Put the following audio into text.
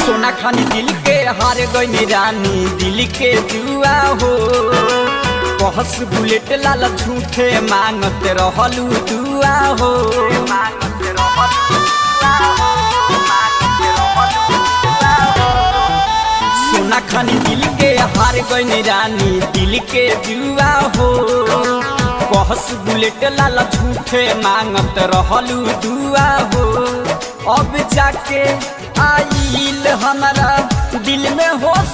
सोना खानी दिल के हार गई रानी दिल के जुआ हो कहस बुलेट लाल झूठे मांगत रहलू दुआ हो सोना खानी दिल के हार गई रानी दिल के जुआ हो कहस बुलेट लाल झूठे मांगत रहलू दुआ हो अब जाके आइल हमारा दिल में होश